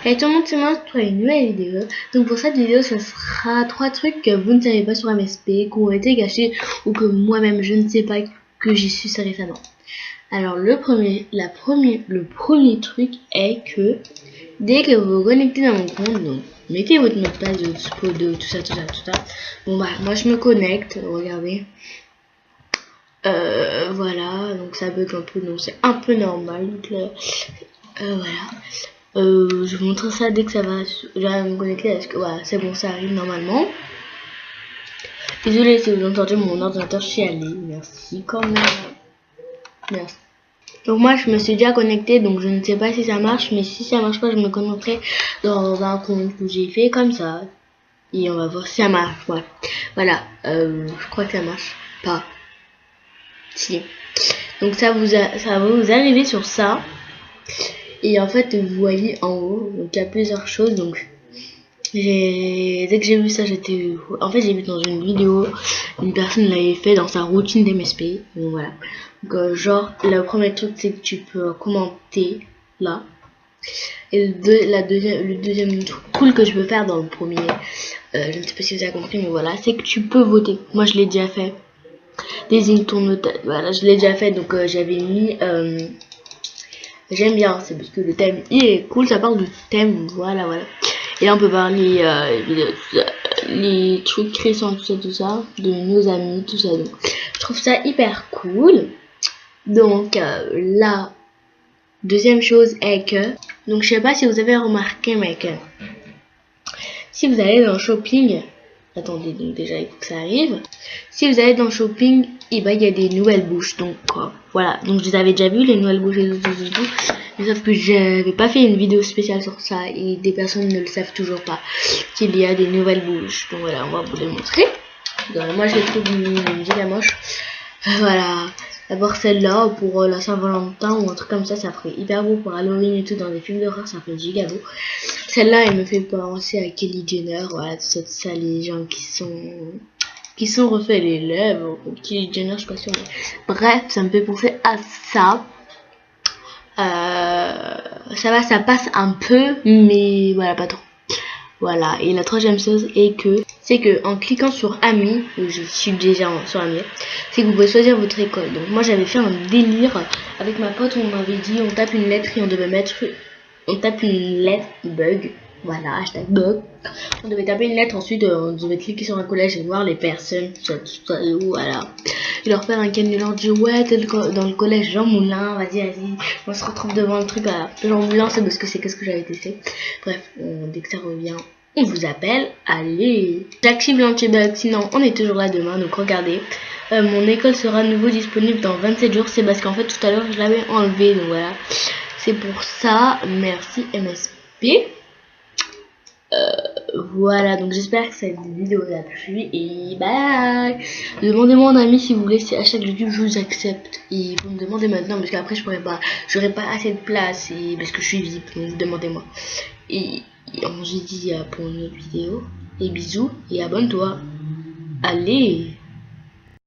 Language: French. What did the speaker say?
Et tout le monde, c'est moi pour une nouvelle vidéo. Donc pour cette vidéo, ce sera 3 trucs que vous ne savez pas sur MSP, qui ont été cachés ou que moi-même je ne sais pas, que j'ai su ça récemment. Alors le premier truc est que dès que vous vous connectez dans mon compte, donc mettez votre mot de passe de Spodo, tout ça. Bon bah moi je me connecte, regardez. Voilà, donc ça bug un peu, donc c'est un peu normal. Donc là, voilà. Je vous montre ça dès que ça va. J'arrive à me connecter parce que voilà, c'est bon, ça arrive normalement. Désolé si vous entendez mon ordinateur chialer. Merci quand même. Merci. Donc moi je me suis déjà connectée, donc je ne sais pas si ça marche, mais si ça marche pas, je me connecterai dans un compte que j'ai fait comme ça. Et on va voir si ça marche. Ouais. Voilà, je crois que ça marche pas. Si. Donc ça va vous arriver sur ça. Et en fait vous voyez en haut, donc il y a plusieurs choses. Donc dès que j'ai vu ça, j'ai vu dans une vidéo, une personne l'avait fait dans sa routine d'MSP. Donc voilà. Donc genre le premier truc c'est que tu peux commenter là. Et le deuxième truc cool que je peux faire dans le premier, je ne sais pas si vous avez compris, mais voilà, c'est que tu peux voter. Moi je l'ai déjà fait. Désigne ton notaire. Voilà, je l'ai déjà fait, donc j'avais mis j'aime bien, c'est parce que le thème il est cool, ça parle du thème, voilà. Et là on peut parler les trucs récents, tout ça, de nos amis, tout ça. Donc je trouve ça hyper cool. Donc la deuxième chose est que, donc je sais pas si vous avez remarqué, mais que si vous allez dans le shopping, attendez, donc déjà il faut que ça arrive. Si vous allez dans le shopping, et bah il y a des nouvelles bouches, donc voilà. Donc je les avais déjà vu les nouvelles bouches et tout. Mais sauf que j'avais pas fait une vidéo spéciale sur ça et des personnes ne le savent toujours pas qu'il y a des nouvelles bouches. Donc voilà, on va vous les montrer. Donc, moi je les trouve méga moche. Voilà. D'abord celle-là pour la Saint-Valentin ou un truc comme ça ferait hyper beau pour Halloween et tout, dans des films d'horreur ça ferait giga beau. Celle-là elle me fait penser à Kylie Jenner, voilà, tout ça, les gens qui sont refait les lèvres. Kylie Jenner, je suis pas sûre, mais bref, ça me fait penser à ça. Ça passe un peu, mais voilà, pas trop. Voilà, et la troisième chose c'est que en cliquant sur Amis, je suis déjà sur Amis, c'est que vous pouvez choisir votre école. Donc moi j'avais fait un délire avec ma pote où on m'avait dit on tape une lettre et on tape une lettre bug. Voilà, hashtag bug. On devait taper une lettre, ensuite on devait cliquer sur un collège et voir les personnes, voilà. Et leur faire un canular, dire ouais t'es dans le collège Jean Moulin, vas-y, on se retrouve devant le truc à Jean Moulin, c'est parce que c'est qu'est-ce que j'avais testé. Bref, dès que ça revient, on vous appelle, allez. J'active l'anti-bug, sinon on est toujours là demain, donc regardez. Mon école sera à nouveau disponible dans 27 jours, c'est parce qu'en fait tout à l'heure je l'avais enlevé, donc voilà. C'est pour ça, merci MSP. Voilà, donc j'espère que cette vidéo vous a plu et bye. Demandez-moi en ami si vous voulez, c'est hashtag YouTube, je vous accepte. Et vous me demandez maintenant parce qu'après j'aurai pas assez de place et parce que je suis VIP, donc demandez-moi. Et on se dit pour une autre vidéo et bisous et abonne-toi. Allez.